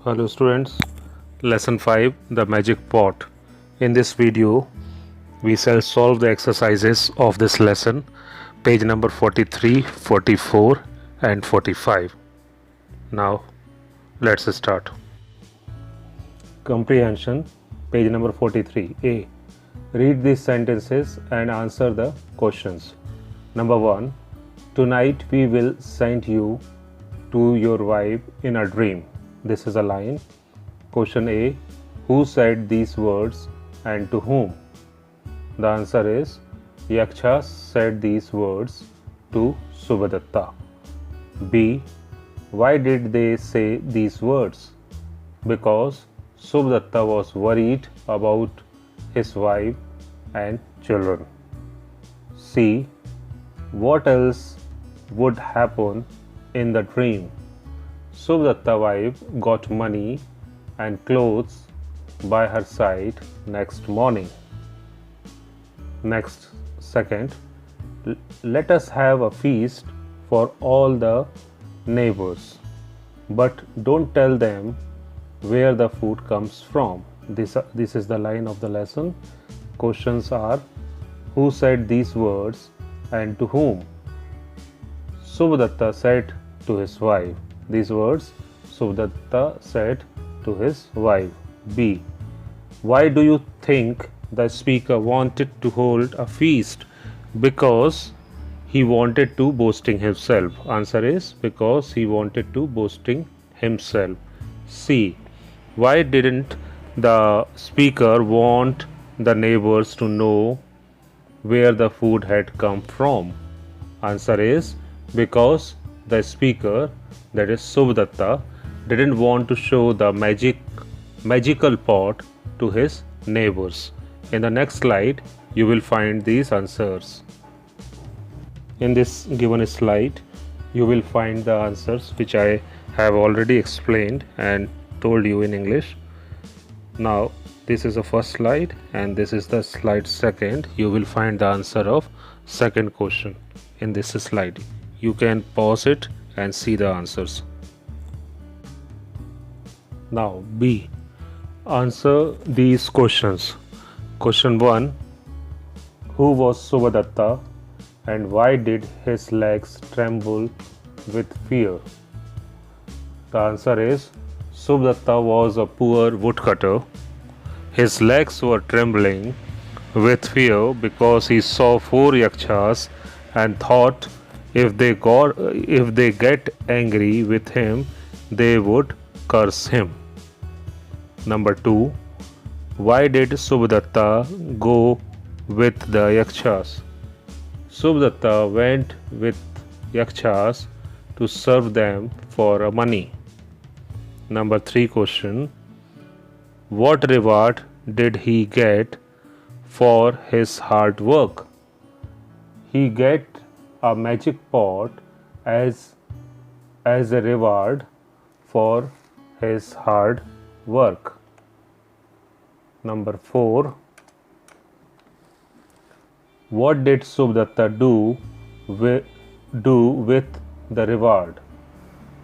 Hello students, lesson 5 the magic pot. In this video we shall solve the exercises of this lesson, page number 43, 44 and 45. Now let's start. Comprehension, page number 43. A. Read these sentences and answer the questions. Number 1. Tonight we will send you to your wife in a dream. This is a line. Question A. Who said these words and to whom? The answer is Yaksha said these words to Subhadatta. B. Why did they say these words? Because Subhadatta was worried about his wife and children. C. What else would happen in the dream? Subhadatta's wife got money and clothes by her side next morning. Next, second, let us have a feast for all the neighbors, but don't tell them where the food comes from. This is the line of the lesson. Questions are: who said these words and to whom? Subhadatta said to his wife. These words Subhadatta said to his wife. B. Why do you think the speaker wanted to hold a feast? Because he wanted to boasting himself. Answer is because he wanted to boasting himself. C. Why didn't the speaker want the neighbors to know where the food had come from? Answer is because the speaker, that is Subhadatta, didn't want to show the magical pot to his neighbors. In the next slide, you will find these answers. In this given slide, you will find the answers which I have already explained and told you in English. Now, this is the first slide and this is the slide second. You will find the answer of second question in this slide. You can pause it and see the answers. Now B. Answer these questions. Question 1. Who was Subhadatta and why did his legs tremble with fear? The answer is Subhadatta was a poor woodcutter. His legs were trembling with fear because he saw 4 yakshas and thought if they get angry with him, they would curse him. Number 2. Why did Subhadatta go with the yakshas? Subhadatta went with yakshas to serve them for money. Number 3 question. What reward did he get for his hard work? He get a magic pot as a reward for his hard work. Number 4. What did Subhadatta do with the reward?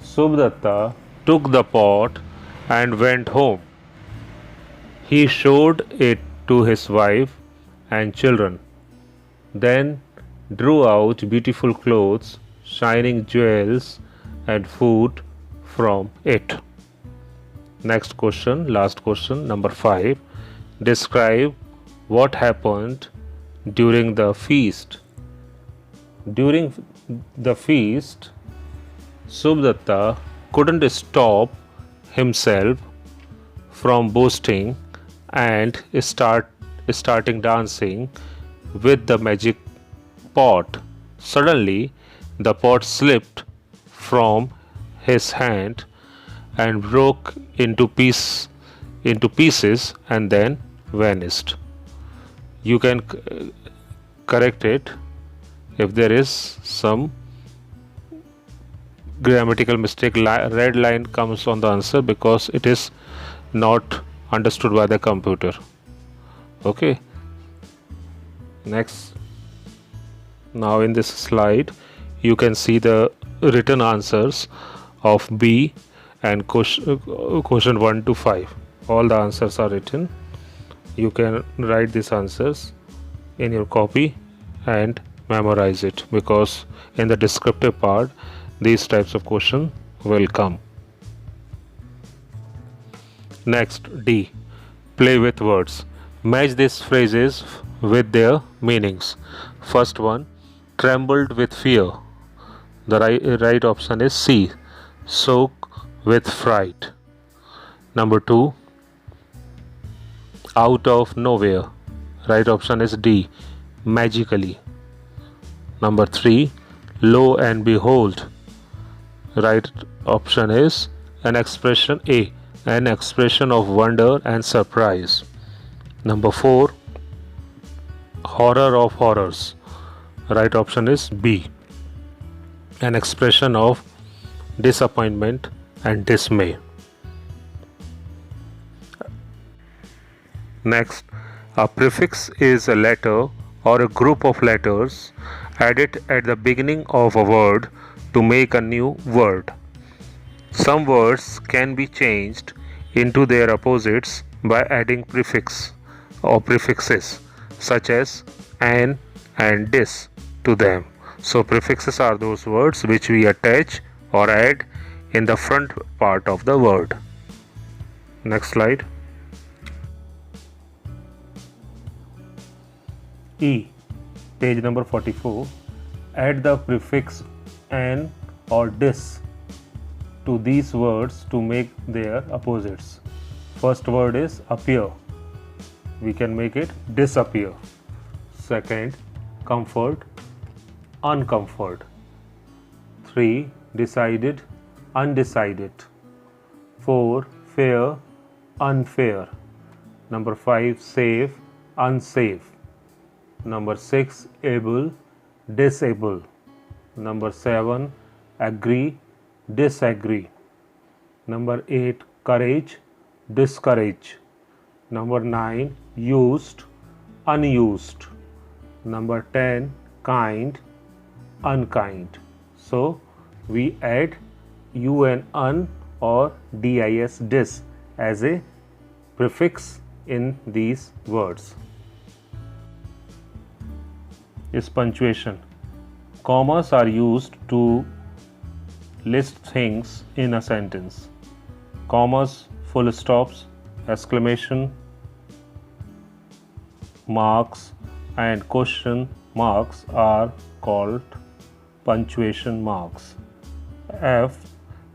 Subhadatta took the pot and went home. He showed it to his wife and children, then drew out beautiful clothes, shining jewels and food from it. Next question, last question, number 5. Describe what happened during the feast. During the feast, Subhadatta couldn't stop himself from boasting and starting dancing with the magic pot. Suddenly, the pot slipped from his hand and broke into pieces and then vanished. You can correct it if there is some grammatical mistake. Red line comes on the answer because it is not understood by the computer. Okay. Next. Now in this slide you can see the written answers of B and question 1 to 5. All the answers are written. You can write these answers in your copy and memorize it, because in the descriptive part these types of questions will come. Next, D. Play with words. Match these phrases with their meanings. First one, trembled with fear. The right option is C. Soak with fright. Number 2, out of nowhere. Right option is D. Magically. Number 3, lo and behold. Right option is an expression A. An expression of wonder and surprise. Number 4, horror of horrors. Right option is B. An expression of disappointment and dismay. Next, a prefix is a letter or a group of letters added at the beginning of a word to make a new word. Some words can be changed into their opposites by adding prefix or prefixes such as an and dis to them. So prefixes are those words which we attach or add in the front part of the word. Next slide. E. Page number 44. Add the prefix an or dis to these words to make their opposites. First word is appear. We can make it disappear. Second, comfort, uncomfort. 3, decided, undecided. 4, fair, unfair. Number 5, safe, unsafe. Number 6, able, disable. Number 7, agree, disagree. Number 8, courage, discourage. Number 9, used, unused. Number 10, kind, unkind. So we add un or dis as a prefix in these words. Is punctuation. Commas are used to list things in a sentence. Commas, full stops, exclamation marks and question marks are called punctuation marks. F.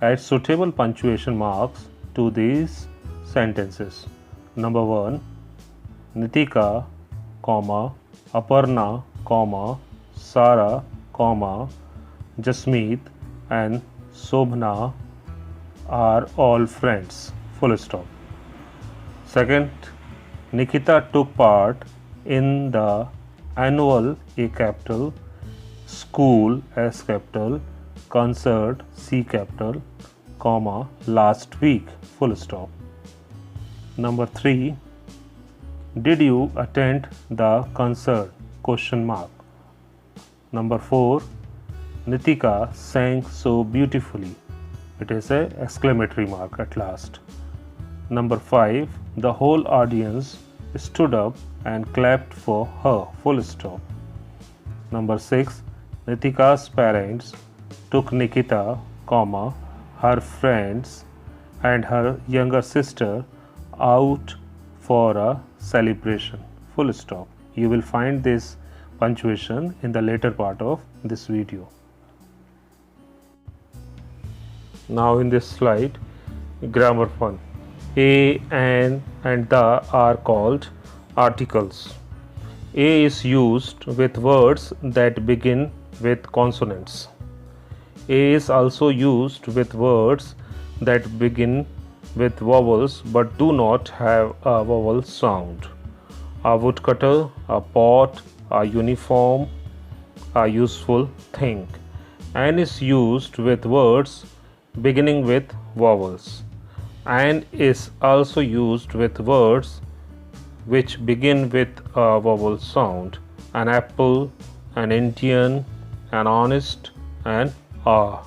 Add suitable punctuation marks to these sentences. Number 1, Nitika, comma, Aparna, comma, Sara, comma, Jasmeet and Sobhna are all friends. Full stop. Second, Nikita took part in the annual A capital, school S capital, concert C capital, comma, last week. Full stop. Number 3, did you attend the concert? Question mark. Number 4, Nitika sang so beautifully. It is a exclamatory mark at last. Number 5, the whole audience stood up and clapped for her. Full stop. Number 6, Nitika's parents took Nikita, comma, her friends and her younger sister out for a celebration. Full stop. You will find this punctuation in the later part of this video. Now in this slide, grammar fun. A, an and the are called articles. A is used with words that begin with consonants. A is also used with words that begin with vowels but do not have a vowel sound. A woodcutter, a pot, a uniform, a useful thing. An is used with words beginning with vowels. And is also used with words which begin with a vowel sound. An apple, an Indian, an honest, and a.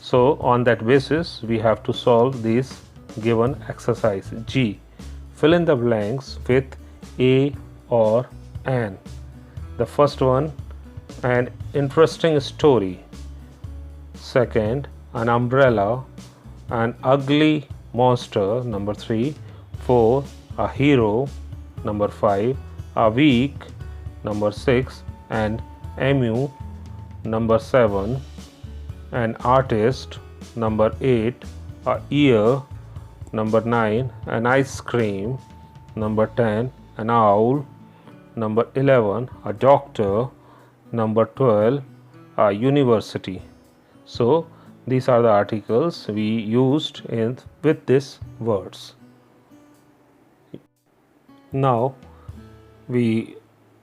So on that basis, we have to solve this given exercise. G. Fill in the blanks with A or N. The first one, an interesting story. Second, an umbrella. An ugly monster. Number 3. 4. A hero. Number 5. A week. Number 6. An emu. Number 7. An artist. Number 8. A ear. Number 9. An ice cream. Number 10. An owl. Number 11. A doctor. Number 12. A university. So these are the articles we used with these words. Now we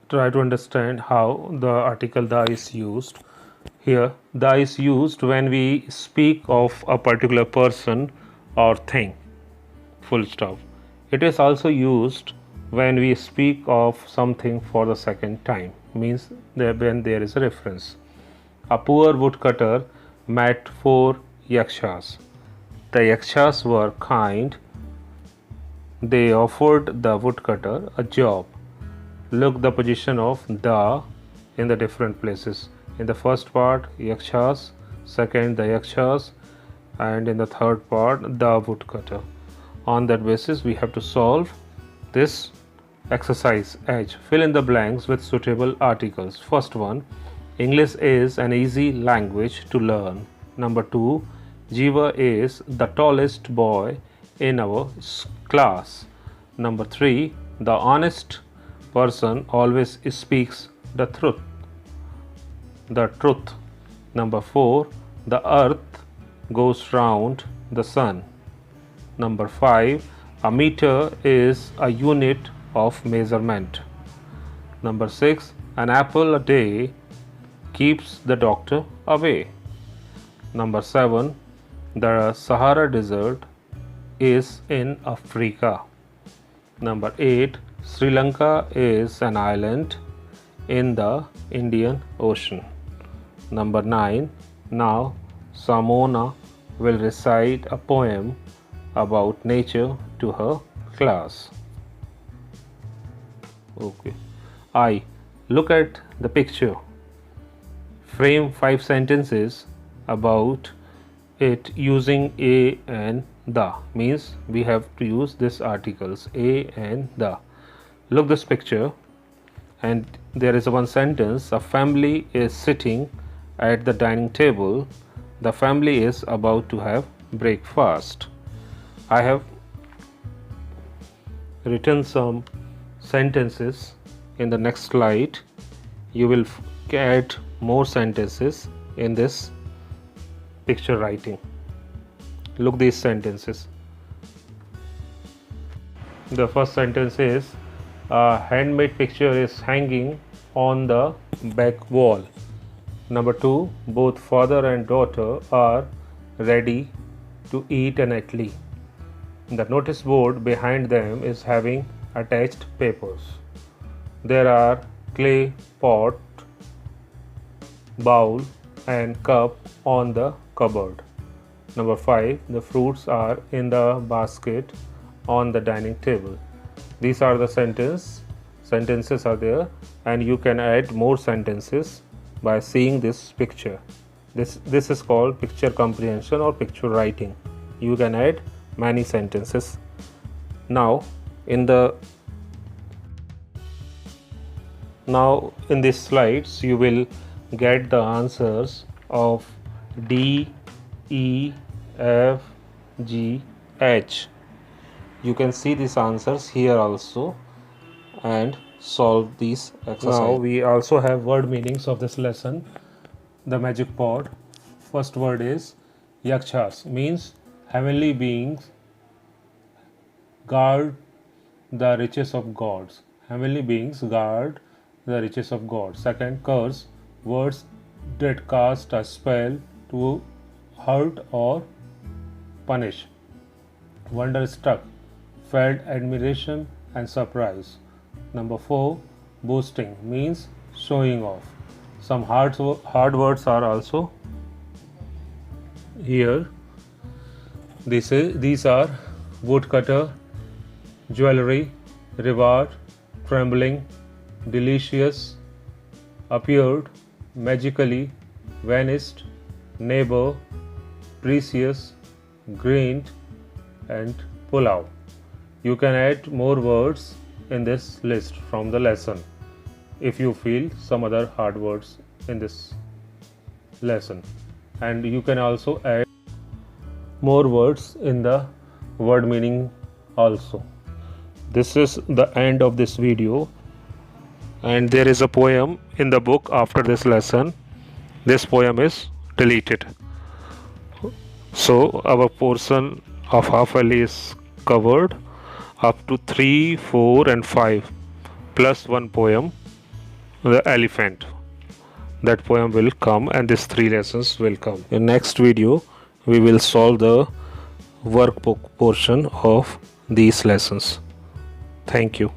try to understand how the article the is used. Here, the is used when we speak of a particular person or thing. Full stop. It is also used when we speak of something for the second time. Means when there is a reference. A poor woodcutter met 4 yakshas. The yakshas were kind. They offered the woodcutter a job. Look the position of the in the different places. In the first part, yakshas. Second, the yakshas. And in the third part, the woodcutter. On that basis, we have to solve this exercise H. Fill in the blanks with suitable articles. First one, English is an easy language to learn. Number 2, Jiva is the tallest boy in our class. Number 3, the honest person always speaks the truth. Number 4, the earth goes round the sun. Number 5, a meter is a unit of measurement. Number 6, an apple a day keeps the doctor away. Number 7, the Sahara Desert is in Africa. Number 8, Sri Lanka is an island in the Indian Ocean. Number 9, now Samona will recite a poem about nature to her class. Okay. I. Look at the picture. Frame 5 sentences about it using a and the. Means we have to use these articles a and the. Look this picture and there is one sentence. A family is sitting at the dining table. The family is about to have breakfast. I have written some sentences in the next slide. You will add more sentences in this picture writing. Look these sentences. The first sentence is a handmade picture is hanging on the back wall. Number 2, both father and daughter are ready to eat an idli. The notice board behind them is having attached papers. There are clay pot, bowl and cup on the cupboard. Number 5, the fruits are in the basket on the dining table. These are the sentences are there, and you can add more sentences by seeing this picture. This is called picture comprehension or picture writing. You can add many sentences. Now in these slides you will get the answers of D, E, F, G, H. You can see these answers here also and solve these exercises. Now we also have word meanings of this lesson. The magic pot. First word is yakshas, means heavenly beings guard the riches of gods. Heavenly beings guard the riches of gods. Second, curse, words that cast a spell to hurt or punish. Wonderstruck, felt admiration and surprise. Number 4, boasting, means showing off. Some hard words are also here. These are woodcutter, jewelry, reward, trembling, delicious, appeared, magically, vanished, neighbor, precious, grained, and pulao. You can add more words in this list from the lesson if you feel some other hard words in this lesson, and you can also add more words in the word meaning also. This is the end of this video, and there is a poem in the book after this lesson. This poem is deleted, so our portion of half yearly is covered up to 3, 4 and 5 plus one poem, the elephant. That poem will come and these 3 lessons will come. In next video we will solve the workbook portion of these lessons. Thank you.